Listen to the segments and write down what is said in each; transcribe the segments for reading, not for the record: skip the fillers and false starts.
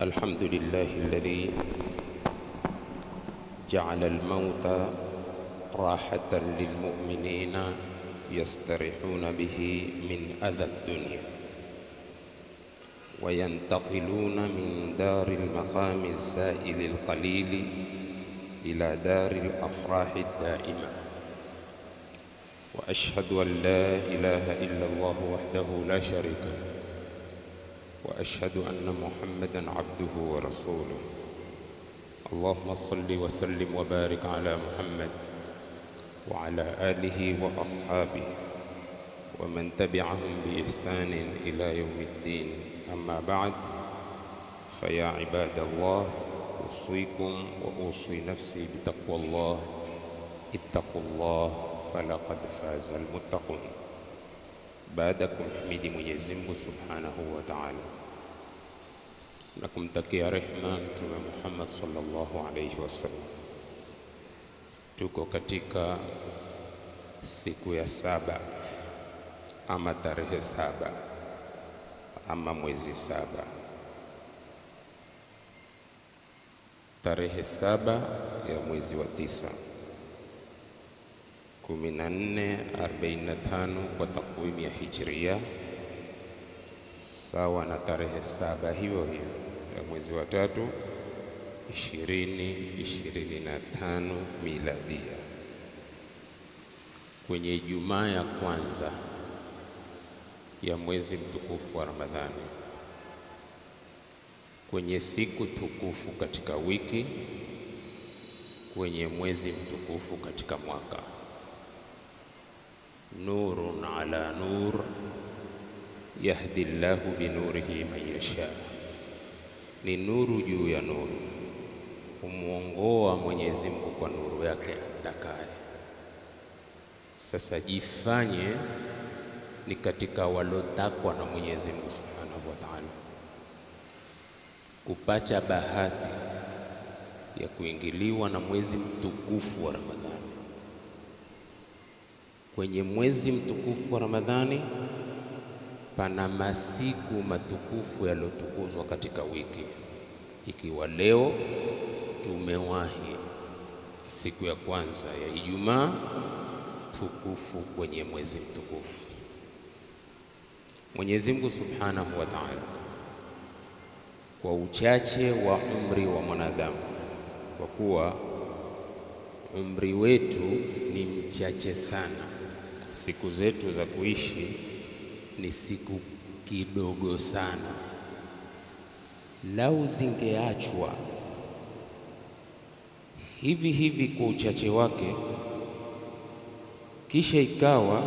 الحمد لله الذي جعل الموت راحة للمؤمنين يستريحون به من أذى الدنيا وينتقلون من دار المقام الزائل القليل إلى دار الأفراح الدائمة. وأشهد أن لا إله إلا الله وحده لا شريك له، وأشهد أن محمدًا عبده ورسوله. اللهم صل وسلم وبارك على محمد وعلى آله وأصحابه ومن تبعهم بإحسان إلى يوم الدين. أما بعد، فيا عباد الله، أوصيكم وأوصي نفسي بتقوى الله. اتقوا الله فلقد فاز المتقون. Baadakum himidi Mwenyezi Mungu Subhanahu wa Ta'ala, na kumtakia rehma Mtume Muhammad sallallahu alayhi wasallam. Tuko katika siku ya 7 ama tarehe 7 ama mwezi 7. Tarehe 7 ya mwezi wa 9 1445 kwa takwimu ya Hijria, sawa na tarehe 7 hiyo hiyo ya mwezi wa 3 2025 miladia, kwenye Ijumaa ya kwanza ya mwezi mtukufu wa Ramadhani, kwenye siku tukufu katika wiki, kwenye mwezi mtukufu katika mwaka. Nurun ala nur yahdi Allahu binurihi man yasha, ni nuru juu ya nuru, humuongoa Mwenyezi Mungu kwa nuru yake atakaye. Sasa jifanye ni katika walotakwa na Mwenyezi Mungu Subhanahu wa Ta'ala kupata bahati ya kuingiliwa na mwezi mtukufu wa Ramadhani. Kwenye mwezi mtukufu wa Ramadhani pana masiku matukufu yalotukuzwa katika wiki. Ikiwa leo tumewahi siku ya kwanza ya Ijumaa tukufu kwenye mwezi mtukufu, Mwenyezi Mungu Subhanahu wa Ta'ala kwa uchache wa umri wa mwanadamu, kwa kuwa umri wetu ni mchache sana, siku zetu za kuishi ni siku kidogo sana. Lau zingeachwa hivi hivi kwa uchache wake, kisha ikawa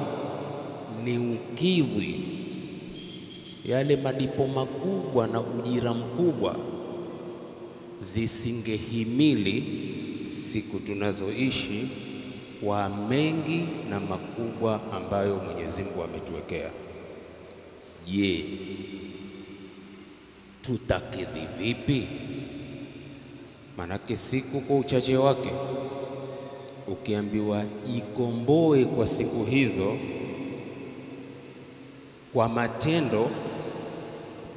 ni ukidhi yale malipo makubwa na ujira mkubwa, zisingehimili siku tunazoishi kwa mengi na makubwa ambayo Mwenyezi Mungu ametuwekea. Je, tutakidhi vipi? Manake siku kwa uchache wake, ukiambiwa ikomboe kwa siku hizo kwa matendo,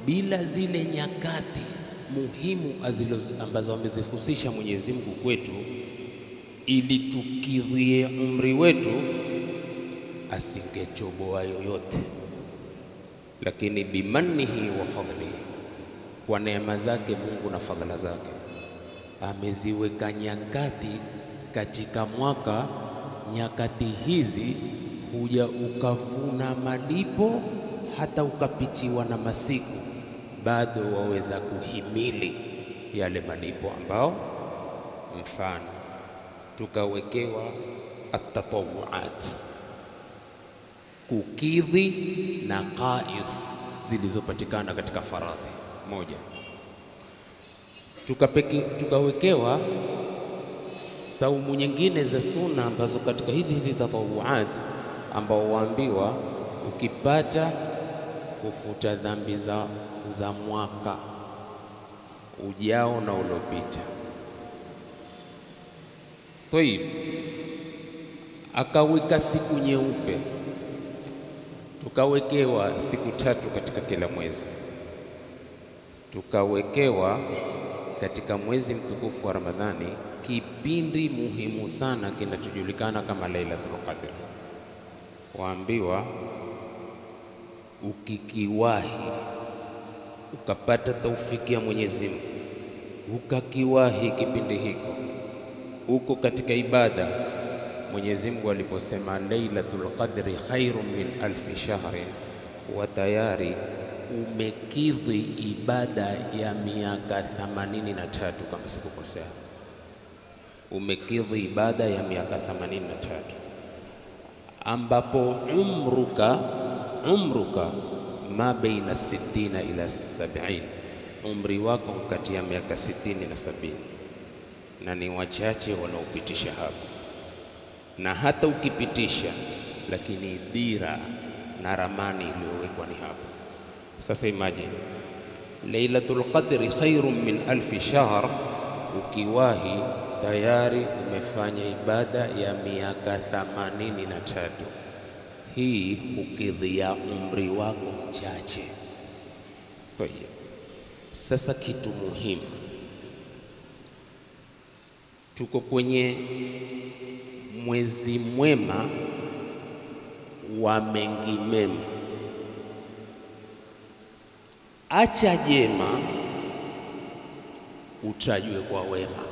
bila zile nyakati muhimu ambazo amezihusisha Mwenyezi Mungu kwetu ili tukidhie umri wetu, asingechoboa yoyote. Lakini bimannihi wa fadlihi, kwa neema zake Mungu na fadhila zake, ameziweka nyakati katika mwaka. Nyakati hizi huja ukavuna malipo, hata ukapitiwa na masiku, bado waweza kuhimili yale malipo ambao, mfano tukawekewa at-tatawuat, kukidhi na qais zilizopatikana katika faradhi moja. Tukawekewa saumu nyingine za sunna ambazo katika hizi tatawuat, ambao waambiwa ukipata kufuta dhambi za mwaka ujao na uliopita. Tayib, akaweka siku nyeupe, tukawekewa siku 3 katika kila mwezi. tukawekewa katika mwezi mtukufu wa Ramadhani kipindi muhimu sana kinachojulikana kama Lailatul Qadr. Waambiwa ukikiwahi ukapata taufiki ya Mwenyezi Mungu, ukakiwahi kipindi hiko, uko katika ibada, Mwenyezi Mungu aliposema Lailatul Qadri khairun min alfi shahrin, wa tayari umekidhi ibada ya miaka 83 kama sikukosea. Umekidhi ibada ya miaka 83, ambapo umruka ma baina 60 ila 70, umri wako kati ya miaka 60 na 70, na ni wachache wanaopitisha hapo. Na hata ukipitisha, lakini dira na ramani iliyowekwa ni hapo. Sasa imagine Lailatul Qadri khairun min alfi shahr, ukiwahi tayari umefanya ibada ya miaka 83. Hii ukidhia umri wako mchache. Sasa kitu muhimu, tuko kwenye mwezi mwema wa mengi mema. Acha jema utajwe kwa wema.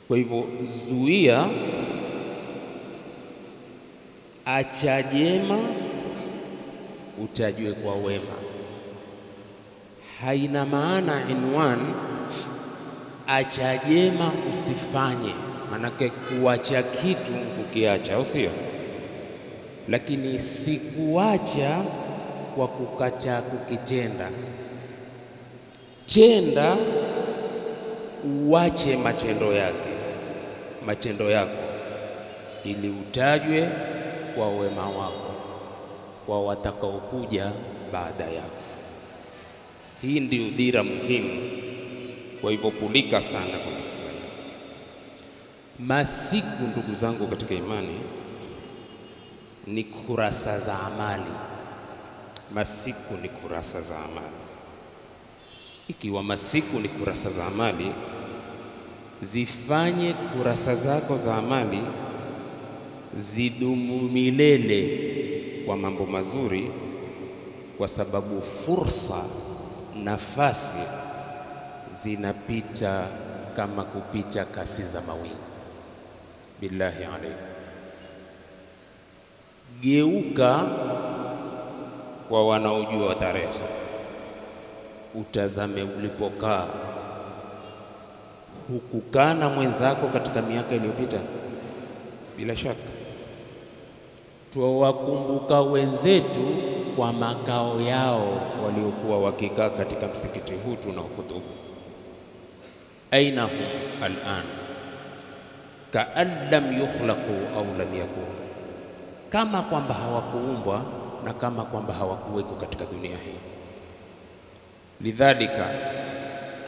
Kwa hivyo zuia, acha jema utajwe kwa wema. Haina maana inwan acha jema usifanye, manake kuacha kitu kukiacha, au sio? Lakini si kuacha kwa kukataa kukitenda. Tenda, uache matendo yako ili utajwe kwa wema wako kwa watakaokuja baada yako. Hii ndio dira muhimu. Kwa hivyo pulika sana kwa masiku. Ndugu zangu katika imani, ni kurasa za amali. Masiku ni kurasa za amali. Ikiwa masiku ni kurasa za amali, zifanye kurasa zako za amali zidumu milele kwa mambo mazuri, kwa sababu fursa, nafasi zinapita kama kupita kasi za mawingu. Billahi alayhi, geuka kwa wanaojua tarehe, utazame ulipokaa. Hukukaa na mwenzako katika miaka iliyopita? Bila shaka tuwakumbuka wenzetu kwa makao yao waliokuwa wakikaa katika msikiti huu tunaohutubu. Aina hum al'an kaan lam yukhlaqu au lam yakunu, kama kwamba hawakuumbwa na kama kwamba hawakuweko katika dunia hii. Lidhalika,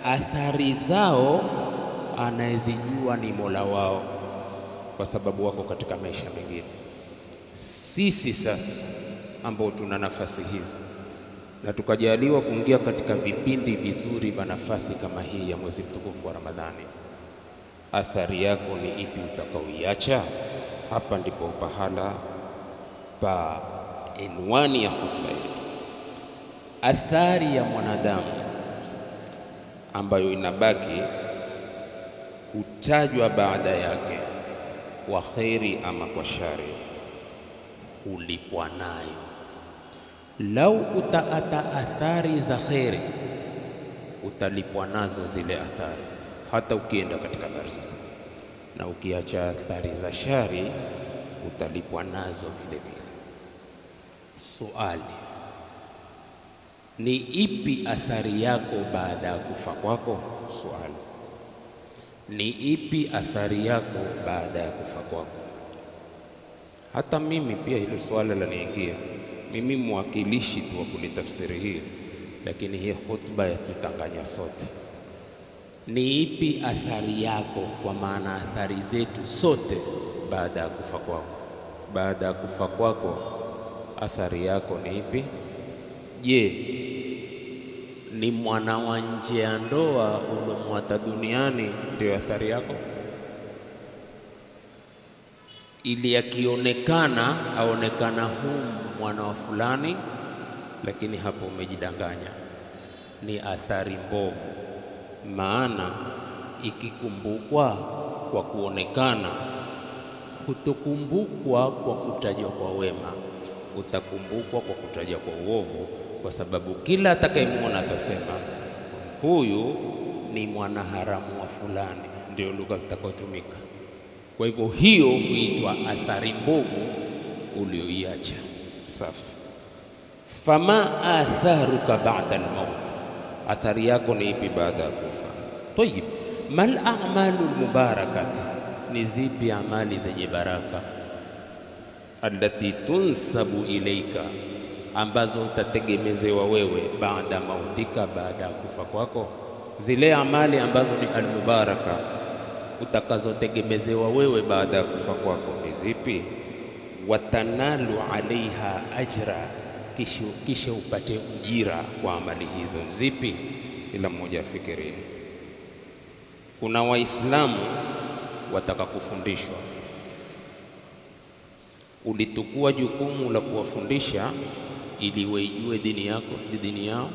athari zao anayezijua ni Mola wao, kwa sababu wako katika maisha mengine. Sisi sasa ambao tuna nafasi hizi na tukajaliwa kuingia katika vipindi vizuri vya nafasi kama hii ya mwezi mtukufu wa Ramadhani, athari yako ni ipi utakaoiacha? Hapa ndipo pahala pa inwani ya khutba yetu. Athari ya mwanadamu ambayo inabaki hutajwa baada yake, kwa kheri ama kwa shari, hulipwa nayo. Lau utaata athari za kheri, utalipwa nazo zile athari, hata ukienda katika barzakh. Na ukiacha athari za shari, utalipwa nazo vile vile. Swali, ni ipi athari yako baada ya kufa kwako? Swali, ni ipi athari yako baada ya kufa kwako? Hata mimi pia hilo swala laniingia. Mimi mwakilishi tu wa kulitafsiri hii, lakini hii khutba yatutanganya sote. Ni ipi athari yako, kwa maana athari zetu sote baada ya kufa kwako? Baada ya kufa kwako athari yako ni ipi? Je, ni mwana wa nje ya ndoa ulomwata duniani ndio athari yako? Ili akionekana aonekana mwana wa fulani, lakini hapo umejidanganya, ni athari mbovu. Maana ikikumbukwa kwa kuonekana, hutokumbukwa kwa kutajwa kwa wema, utakumbukwa kwa kutajwa kwa uovu, kwa sababu kila atakayemuona atasema huyu ni mwana haramu wa fulani, ndio lugha zitakazotumika. Kwa hivyo hiyo huitwa athari mbovu ulioiacha. Safi. Fama atharuka ba'da al-maut, athari yako ni ipi baada ya kufa? Tayib, mal a'malu mubarakati, ni zipi amali zenye baraka? Allati tunsabu ilaika, ambazo utategemezewa wewe baada mautika, baada ya kufa kwako. Zile amali ambazo ni almubaraka utakazotegemezewa wewe baada ya kufa kwako ni zipi? Watanalu alaiha ajra, kisha upate ujira kwa amali hizo zipi? Kila mmoja afikirie. Kuna Waislamu wataka kufundishwa, ulitukua jukumu la kuwafundisha ili waijue dini yako, dini yao.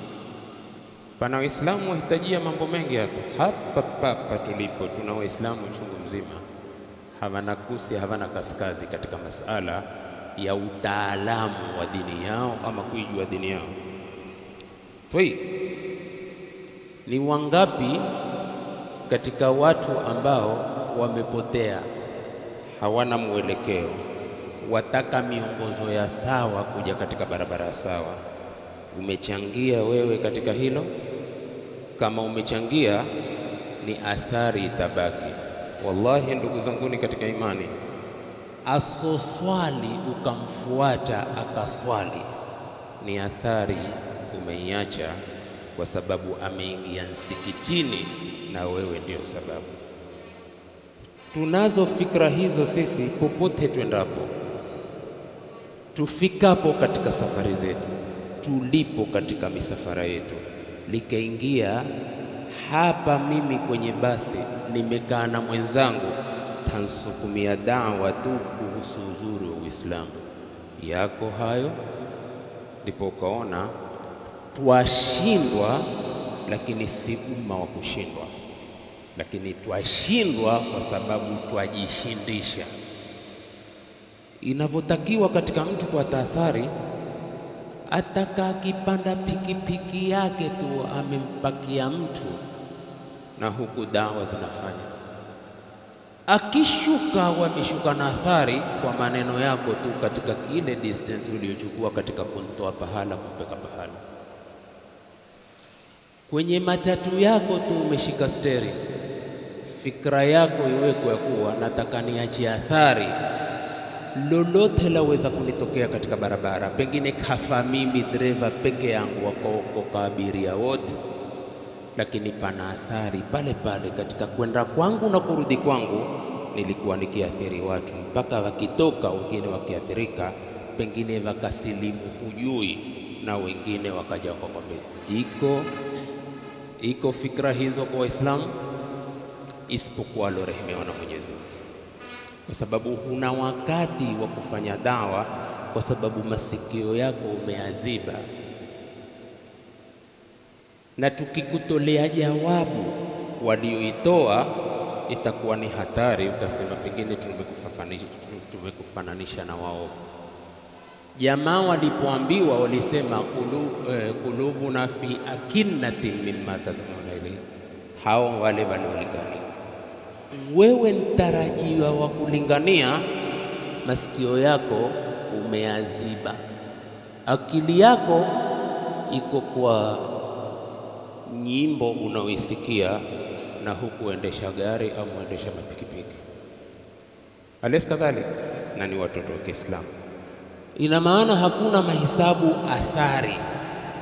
Pana Waislamu wahitajia mambo mengi hapa tulipo. Tuna Waislamu chungu mzima, hawana kusi, hawana kaskazi katika masala ya utaalamu wa dini yao ama kuijua dini yao. Ni wangapi katika watu ambao wamepotea, hawana mwelekeo, wataka miongozo ya sawa kuja katika barabara sawa? Umechangia wewe katika hilo? Kama umechangia, ni athari itabaki. Wallahi ndugu zanguni katika imani, asoswali ukamfuata akaswali, ni athari umeiacha, kwa sababu ameingia msikitini na wewe ndio sababu. Tunazo fikra hizo sisi popote twendapo, tufikapo katika safari zetu, tulipo katika misafara yetu. Likaingia hapa mimi kwenye basi, nimekaa na mwenzangu, tansukumia dawa tu kuhusu uzuri wa Uislamu. Yako hayo? Ndipo ukaona twashindwa, lakini si umma wa kushindwa, lakini twashindwa kwa sababu twajishindisha. Inavyotakiwa katika mtu kwa tahadhari, ataka akipanda pikipiki yake tu amempakia mtu, na huku dawa zinafanya. Akishuka wameshuka na athari kwa maneno yako tu katika ile distance uliochukua katika kuntoa pahala kupeka pahala. Kwenye matatu yako tu umeshika steri, fikra yako iweko ya kuwa nataka niachie athari, lolote laweza kunitokea katika barabara, pengine kafa mimi dereva peke yangu, wakaokoka abiria wote, lakini pana athari pale pale katika kwenda kwangu na kurudi kwangu. Nilikuwa nikiathiri watu mpaka wakitoka wengine wakiathirika, pengine wakasilimu hujui, na wengine wakaja wakakwambia. Iko fikra hizo kwa Waislamu, isipokuwa alorehemewa na Mwenyezi Mungu, kwa sababu huna wakati wa kufanya dawa, kwa sababu masikio yako umeaziba. Na tukikutolea jawabu walioitoa itakuwa ni hatari, utasema pengine tumekufananisha na waovu. Jamaa walipoambiwa walisema kulubuna fi akinnatin mimma tad'una ilayhi, hao wale waliolingania. Wewe mtarajiwa wa kulingania, masikio yako umeaziba, akili yako iko kwa nyimbo unaoisikia, na hukuendesha gari au muendesha mapikipiki. Alaysa kadhalik? Na ni watoto wa Kiislamu. Ina maana hakuna mahesabu athari,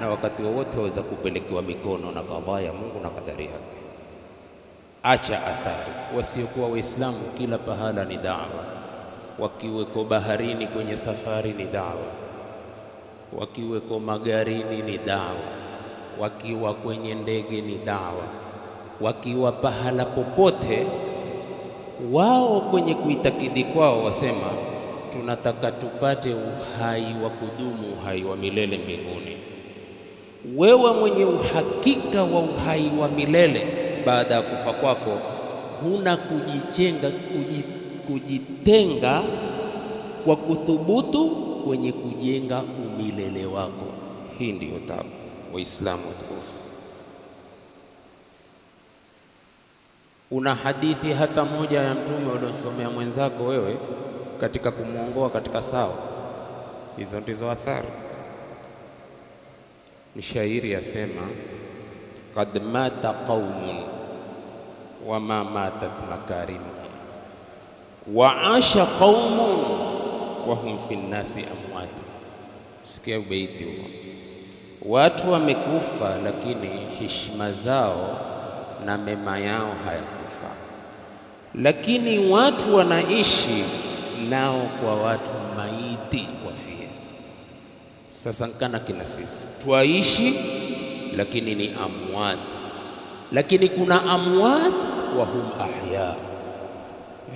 na wakati wowote waweza kupelekewa mikono na kadhaa ya Mungu na kadari yake. Acha athari. Wasiokuwa Waislamu kila pahala ni dawa, wakiweko baharini kwenye safari ni dawa, wakiweko magarini ni dawa, wakiwa kwenye ndege ni dawa, wakiwa pahala popote. Wao kwenye kuitakidi kwao wasema tunataka tupate uhai wa kudumu, uhai wa milele mbinguni. Wewe mwenye uhakika wa uhai wa milele baada ya kufa kwako, huna kujitenga kwa kuthubutu kwenye kujenga umilele wako. Hii ndiyo tabu. Waislamu watukufu, una hadithi hata moja ya Mtume uliosomea mwenzako wewe katika kumuongoa katika sawa? Hizo ndizo athari. Mshairi yasema, qad mata qaumun wa ma matat makarimuhum wa asha qaumun wa hum fi nnasi amwat. Sikia ubeiti huo. Watu wamekufa lakini heshima zao na mema yao hayakufa, lakini watu wanaishi nao kwa watu maiti wafie. Sasa kana kina sisi twaishi lakini ni amwat, lakini kuna amwat wa hum ahya.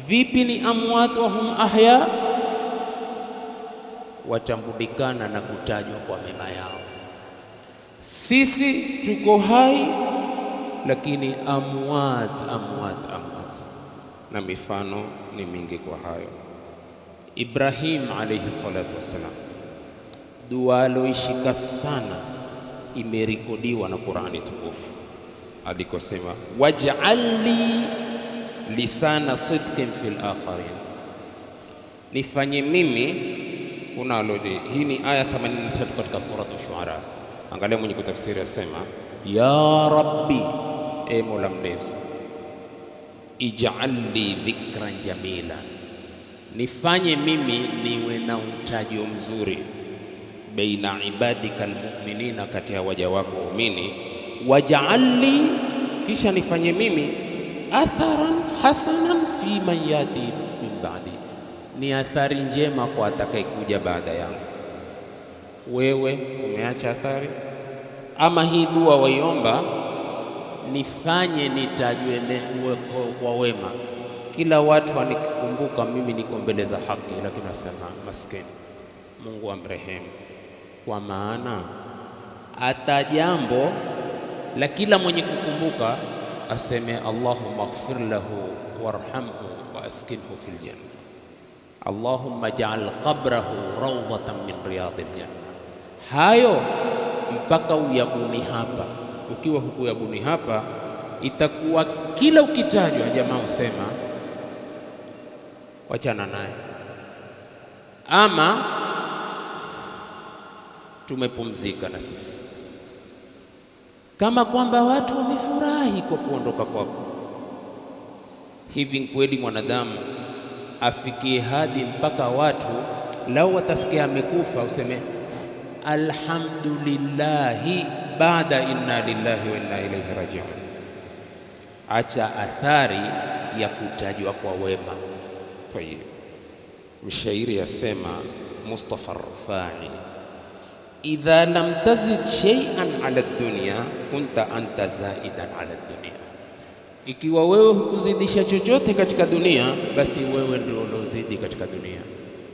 Vipi ni amwat wa hum ahya? Watambulikana na kutajwa kwa mema yao. Sisi tuko hai lakini amwat. Na mifano ni mingi kwa hayo. Ibrahim alayhi salatu wassalam, dua aloishika sana imerekodiwa na Qur'ani tukufu, alikosema waj'alli lisana sidqin fil akharin, nifanye mimi. Kuna alodi, hii ni aya 83 katika sura Ash-Shu'ara. Angalia mwenye kutafsiri asema, ya rabbi, e Mola mlezi, ij'alli dhikran jamila, nifanye mimi niwe na utajo mzuri, baina ibadika almu'minina, kati ya waja wako waumini. Waj'alli, kisha nifanye mimi atharan hasanan fi man yati min ba'di, ni athari njema kwa atakayekuja baada yangu. Wewe umeacha athari? Ama hii dua waiomba, nifanye nitajwe kwa wema, kila watu wanikumbuka mimi niko mbele za haki, lakini nasema maskini, Mungu amrehemu. Kwa maana hata jambo la kila mwenye kukumbuka aseme Allahumma ighfir lahu warhamhu wa askinhu fil janna, Allahumma ja'al qabrahu rawdatan min riyadil janna. Hayo mpaka uyabuni hapa. Ukiwa hukuyabuni hapa, itakuwa kila ukitajwa jamaa usema wachana naye, ama tumepumzika na sisi, kama kwamba watu wamefurahi kwa kuondoka kwako. Hivi kweli mwanadamu afikie hadi mpaka watu lau watasikia amekufa useme alhamdulillahi baada inna lillahi wa inna ilaihi raji'un? Acha athari ya kutajwa kwa wema. Tayeb, mshairi yasema Mustafa Rufai, idha lam tazid shay'an ala dunya kunta anta zaidan ala dunya, ikiwa wewe hukuzidisha chochote katika dunia, basi wewe ndio ulozidi katika dunia.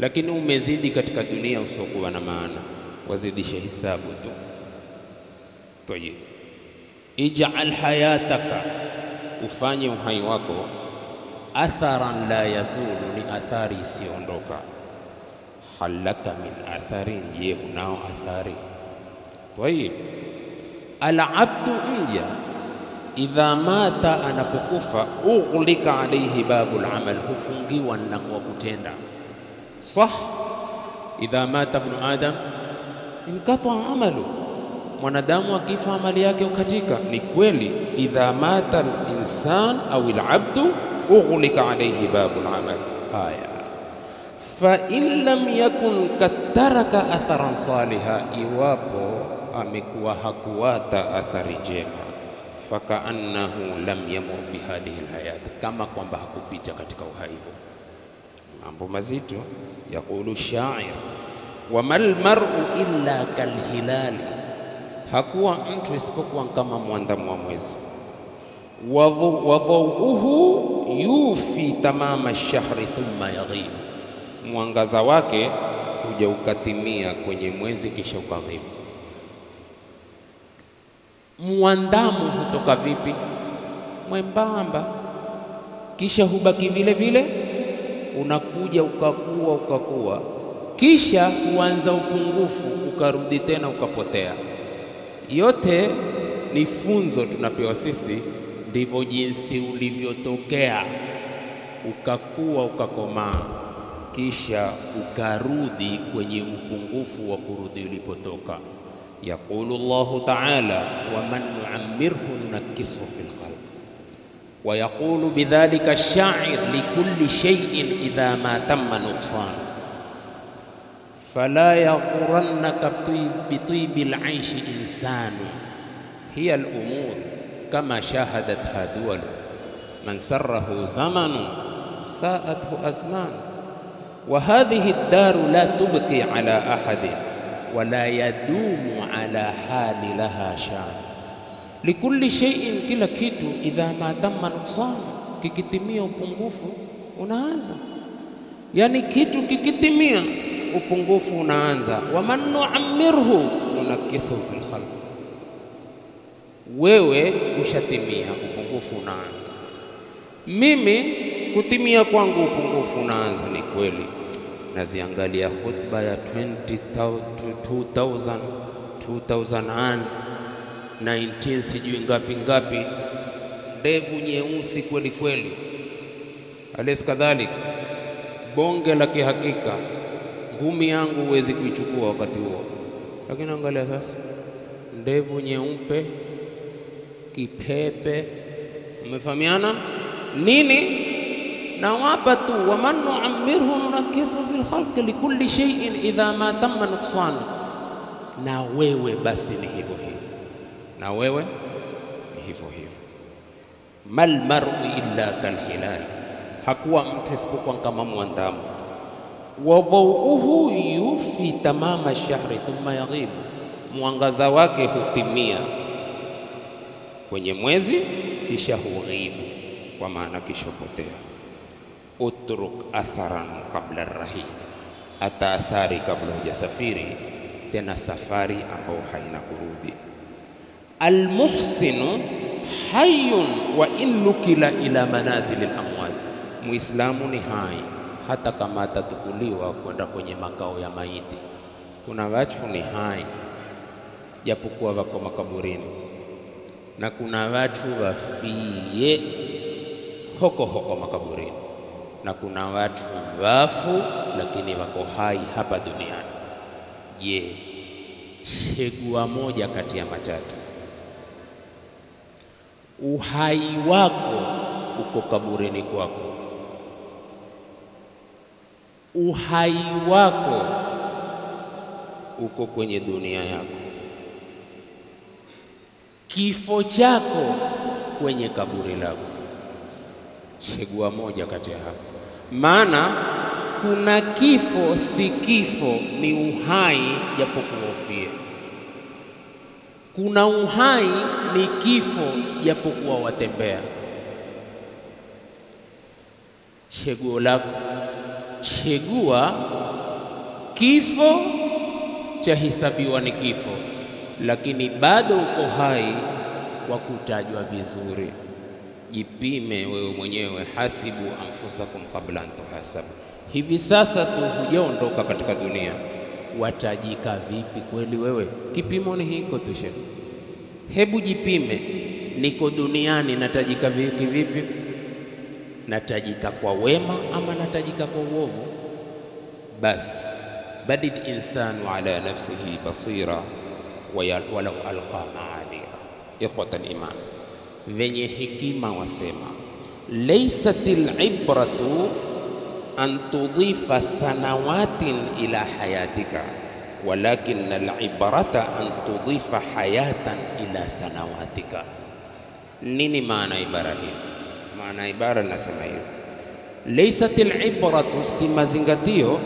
Lakini umezidi katika dunia usiokuwa na maana, wazidisha hisabu tu. Tayeb, ij'al hayataka, ufanye uhai wako atharan la yazulu, ni athari isiondoka. Halaka min atharin, ye unao athari. Tayeb, al-abdu mja idha mata, anapokufa, ughlika alayhi babul amal, hufungiwa mlango wa kutenda. Sah, idha mata ibn adam inkata amalu, mwanadamu akifa amali yake ukatika. Ni kweli, idha mata al-insan au al-abdu ughlika alayhi babul amal. Haya, fa in lam yakun kataraka atharan saliha, iwapo amekuwa hakuwata athari njema, fakaannahu lam yamur bihadhihi alhayat, kama kwamba hakupita katika uhai huu. Mambo mazito. Yaqulu shair, wamal mar'u illa kalhilali, hakuwa mtu isipokuwa kama mwandamo wa mwezi. Wadhauhu yufi tamama shahri thumma yaghib, mwangaza wake kuja ukatimia kwenye mwezi kisha ukaghibu. Mwandamo hutoka vipi? Mwembamba, kisha hubaki vile vile, unakuja ukakua, kisha huanza upungufu, ukarudi tena ukapotea. Yote ni funzo tunapewa sisi, ndivyo jinsi ulivyotokea, ukakua ukakomaa, kisha ukarudi kwenye upungufu wa kurudi ulipotoka. Yaqulu Allahu ta'ala, wa man nu'ammirhu nunakkisuhu fil khalq. Wa yaqulu bidhalika ash-sha'ir likulli shay'in idha ma tamma nuqsan, fala yaghurannaka bitibil 'ayshi insanu, hiya al-umur kama shahadatha duwal, man sarrahu zamanu sa'athu azman, wa hadhihi ad-daru la tubqi ala ahadin wala yadumu ala hali laha shan. Likulli shay'in, kila kitu, idha ma tamma nuqsan, kikitimia upungufu unaanza. Yani kitu kikitimia upungufu unaanza. Wa man nu'ammirhu nunakkisuhu fil khalq, wewe ushatimia upungufu unaanza. Mimi kutimia kwangu upungufu unaanza. Ni kweli, naziangalia khutba ya 2019 sijui ngapi, ndevu nyeusi kweli kweli, alis kadhalik bonge la kihakika, ngumi yangu huwezi kuichukua wakati huo. Lakini angalia sasa, ndevu nyeupe, kipepe, umefahamiana nini? Na wapa tu, wa man nu'ammirhu nunakkisuhu fil khalqi likulli shay'in idha ma tamma nuqsan. Na wewe basi ni hivyo hivyo, na wewe ni hivyo hivyo. Mal mar'u illa kalhilal, hakuwa mtu isipokuwa kama mwandamo. Wa dhauhu yufi tamama shahri thumma yaghib, mwangaza wake hutimia kwenye mwezi kisha hughibu, kwa maana kisha potea. Utruk atharan qabla ar-rahil, ata athari kabla hujasafiri, tena safari ambayo haina kurudi. Almuhsinu hayyun wa in nukila ila manazil al-amwat, muislamu ni hai hata kama atatukuliwa kwenda kwenye makao ya maiti. Kuna watu ni hai japokuwa wako makaburini, na kuna watu wafie hoko makaburini, na kuna watu wafu lakini wako hai hapa duniani. Je, chagua moja kati ya matatu. Uhai wako uko kaburini kwako, uhai wako uko kwenye dunia yako, kifo chako kwenye kaburi lako. Chagua moja kati ya hapo, maana kuna kifo si kifo, ni uhai japo kuhofia. Kuna uhai ni kifo japo kuwa watembea. Chaguo lako, chagua kifo cha hisabiwa ni kifo, lakini bado uko hai kwa kutajwa vizuri. Jipime wewe mwenyewe, hasibu anfusakum qabla an tuhasabu. Hivi sasa tu hujaondoka katika dunia, watajika vipi kweli wewe? Kipimo ni hiko tu shekhi. Hebu jipime, niko duniani natajika vipi? Natajika kwa wema ama natajika kwa uovu? Bas badil insanu ala nafsihi basira walau alqa ma'adira. Ikhwatal iman, venye hekima wasema, laysatil ibratu an tudhifa sanawatin ila hayatika, walakin al-ibrata an tudhifa hayatan ila sanawatika. Nini maana ibara hii? Maana ibara nasema hivi, laysatil ibratu, si mazingatio,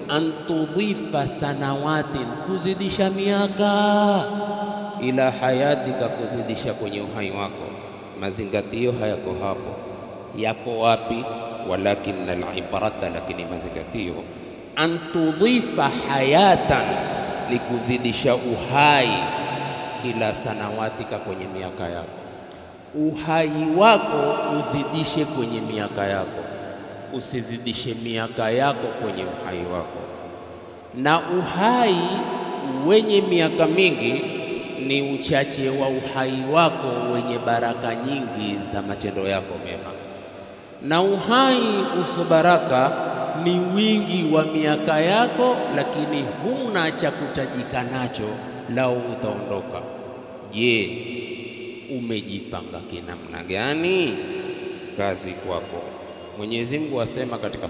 antudhifa sanawatin, kuzidisha miaka, ila hayatika, kuzidisha kwenye uhai wako. Mazingatio hayako hapo. Yako wapi? Walakin al-ibrata, lakini mazingatio antudhifa hayatan, ni kuzidisha uhai, ila sanawatika, kwenye miaka yako. Uhai wako uzidishe kwenye miaka yako, usizidishe miaka yako kwenye uhai wako. Na uhai wenye miaka mingi ni uchache wa uhai wako wenye baraka nyingi za matendo yako mema, na uhai uso baraka ni wingi wa miaka yako, lakini huna cha kutajika nacho lao utaondoka. Je, umejipanga kinamna gani? Kazi kwako. Mwenyezi Mungu asema katika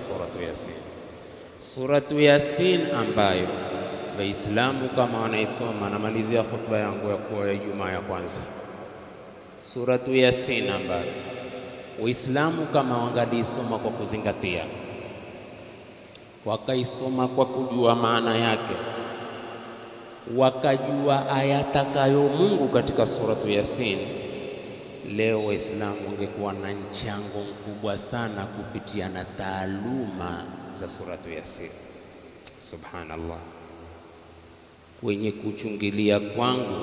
suratu Yasin ambayo Waislamu kama wanaisoma, namalizia khutba yangu ya Ijumaa ya kwanza. Suratu Yasin ambayo Waislamu kama wangalisoma kwa kuzingatia, wakaisoma kwa kujua maana yake, wakajua ayatakayo Mungu katika suratu Yasin, leo Waislamu wangekuwa na mchango mkubwa sana kupitia na taaluma za suratu Yasin. Subhanallah, kwenye kuchungilia kwangu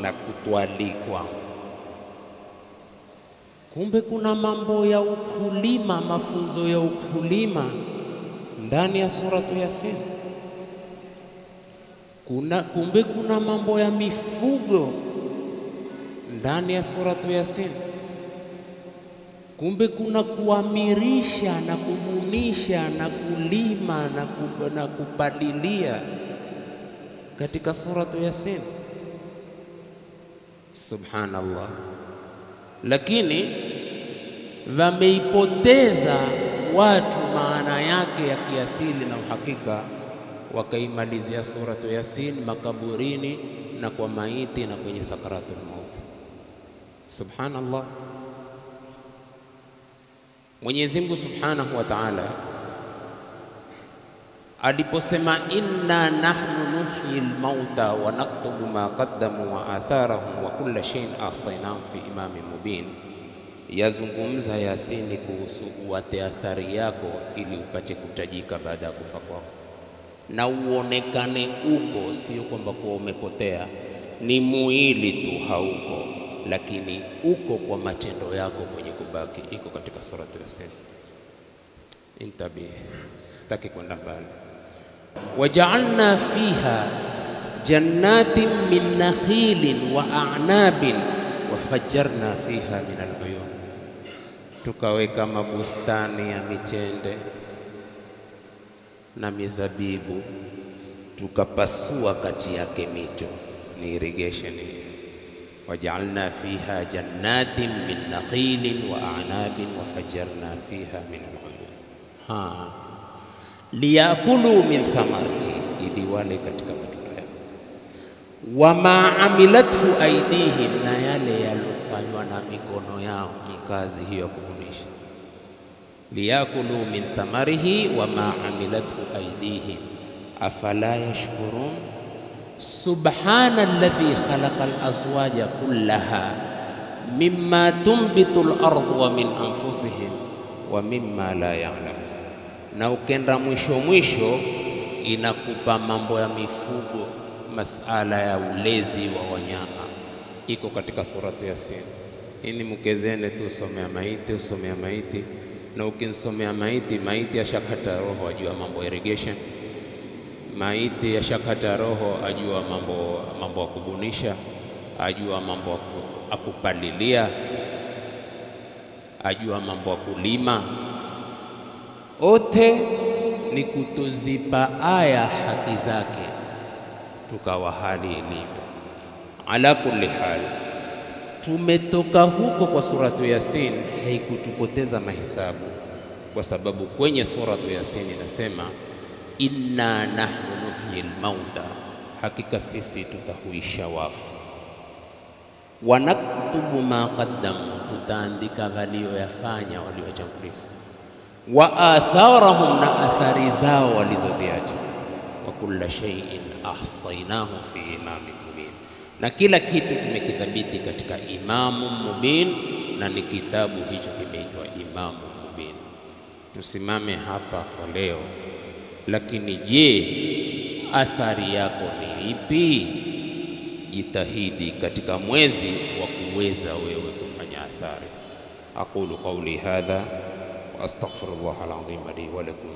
na kutwali kwangu, kumbe kuna mambo ya ukulima, mafunzo ya ukulima ndani ya suratu Yasin. Kumbe kuna mambo ya mifugo ndani ya suratu Yasin. Kumbe kuna kuamirisha na kubunisha na kulima na kupalilia katika suratu Yasin. Subhanallah, lakini wameipoteza watu maana yake ya kiasili na uhakika, wakaimalizia suratu Yasin makaburini na kwa maiti na kwenye sakaratul maut. Subhanallah. Mwenyezi Mungu Subhanahu wa Ta'ala aliposema inna nahnu nuhyil mauta wa naktubu ma qaddamu wa atharahum wa kulla shay'in ahsaynahu fi imamin mubin, yazungumza Yasini kuhusu uwate athari yako ili upate kutajika baada ya kufa kwako na uonekane uko, sio kwamba kwa umepotea, ni mwili tu hauko, lakini uko kwa matendo yako kwenye kubaki. Iko katika suratu Yasin. Intabi, sitaki kwenda mbali. Waja'alna fiha jannatin min nakhilin wa a'nabin wa fajjarna fiha min al-uyun, tukaweka mabustani ya mitende na mizabibu, tukapasua kati yake mito, ni irrigation. Waja'alna fiha jannatin min nakhilin wa a'nabin wa fajjarna fiha min al-uyun liyakulu min thamarihi, ili wale katika matunda yake. Wama amilathu aidihim, na yale yalofanywa na mikono yao, mkazi hiyo kubunisha. Liyakulu min thamarihi wama amilathu aidihim afala yashkurun. Subhana alladhi khalaqa al-azwaja kullaha mimma tunbitu al-ardu wa min anfusihim wa mimma la ya'lamun. Na ukenda mwisho inakupa mambo ya mifugo, masala ya ulezi wa wanyama, iko katika suratu Yasin. Ini mkezene tu usomea maiti, na ukinsomea maiti yashakata roho, ajua mambo irrigation. Maiti yashakata roho, ajua mambo ya kubunisha, ajua mambo ya kupalilia, ajua mambo ya kulima. Ote ni kutuzipa aya haki zake, tukawa hali ilivyo. Ala kulli hal, tumetoka huko kwa suratu Yasin, haikutupoteza mahisabu, kwa sababu kwenye suratu Yasin inasema inna nahnu nuhyil mauta, hakika sisi tutahuisha wafu. Wa naktubu ma qaddamu, tutaandika walioyafanya, waliotanguliza. Wa atharahum, na athari zao walizoziacha. wa kulla shay'in ahsaynahu fi imamin mubin, na kila kitu tumekidhibiti katika Imamu Mubin, na ni kitabu hicho kimeitwa Imamu Mubin. Tusimame hapa kwa leo, lakini je, athari yako ni ipi? Jitahidi katika mwezi wa kuweza wewe kufanya athari. Aqulu qawli hadha wa astaghfirullah al-azim li wa lakum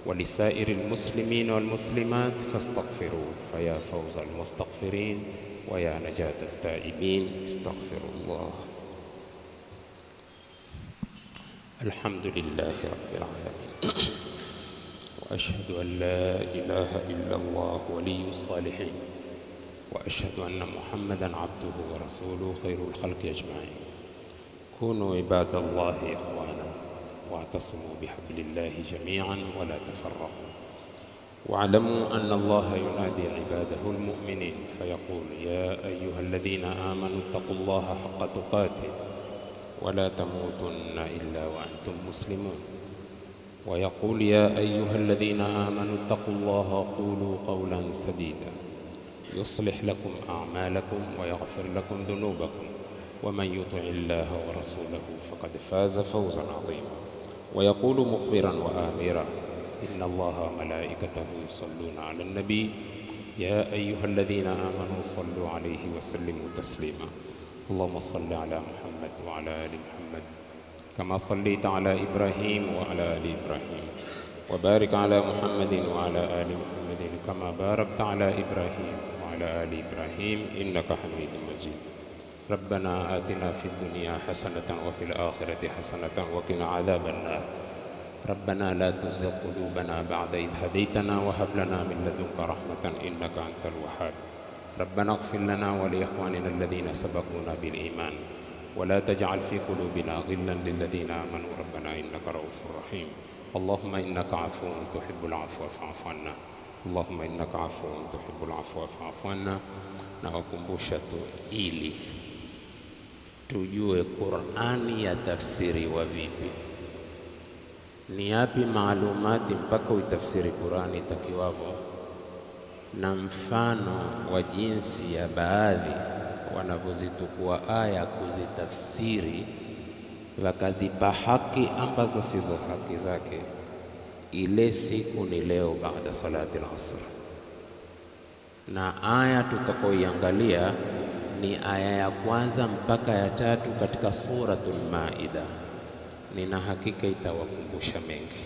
wa lisairil muslimin wal muslimat fastaghfiruhu fa ya fawza al mustaghfirin wa ya najat at-taibin. Astaghfirullah. Alhamdulillahi rabbil alamin wa ashhadu an la ilaha illa Allah waliyyus salihin wa ashhadu anna Muhammadan abduhu wa rasuluhu khairul khalqi ajma'in. Kunu ibadallahi ikhwana wa'tasimu bihablillahi jami'an wa la tafarraqu wa'lamu anna Allah yunadi ibadahu almu'minin fayaqul ya ayyuhalladhina amanu ittaqullaha haqqa tuqatih wa la tamutunna illa wa antum muslimun wa yaqul ya ayyuhalladhina amanu ittaqullaha wa qulu qawlan sadida yuslih lakum a'malakum wa yaghfir lakum dhunubakum wa man yuti' Allaha wa rasulahu faqad faza fawzan 'azima. Wa yaqulu mukhbiran wa amira inna Allaha wa malaikatahu yusalluna 'alan nabi ya ayyuhalladhina amanu sallu 'alayhi wa sallimu taslima. Allahumma salli 'ala Muhammad wa 'ala ali Muhammad kama sallaita 'ala Ibrahim wa 'ala ali Ibrahim wa barik 'ala Muhammadin wa 'ala ali Muhammadin kama barakta 'ala Ibrahim على آل إبراهيم إنك حميد مجيد. ربنا آتنا في الدنيا حسنة وفي الآخرة حسنة وقنا عذاب النار. ربنا لا تزغ قلوبنا بعد إذ هديتنا وهب لنا من لدنك رحمة إنك أنت الوهاب. ربنا اغفر لنا ولإخواننا الذين سبقونا بالإيمان ولا تجعل في قلوبنا غلا للذين آمنوا ربنا إنك رؤوف رحيم. اللهم إنك عفو تحب العفو فاعف عنا. Allahumma innaka afuwun tuhibbul afwa fa'fu anna. Na wakumbusha tu ili tujue Qur'ani ya tafsiri wa vipi, ni yapi maalumati mpaka uitafsiri Qur'ani takiwavo, na mfano wa jinsi ya baadhi wanavyozitukua aya kuzitafsiri wakazipa haki ambazo sizo haki zake. Ile siku ni leo baada salati al-asr, na aya tutakoiangalia ni aya ya kwanza mpaka ya tatu katika suratul Maida. Nina hakika itawakumbusha mengi.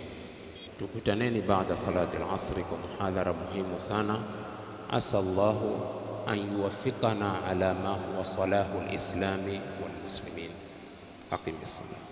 Tukutaneni baada salati al-asr kwa muhadhara muhimu sana. Asallahu an yuwaffiqana ala ma huwa salahu al-islami wal muslimin. Aqimis salat.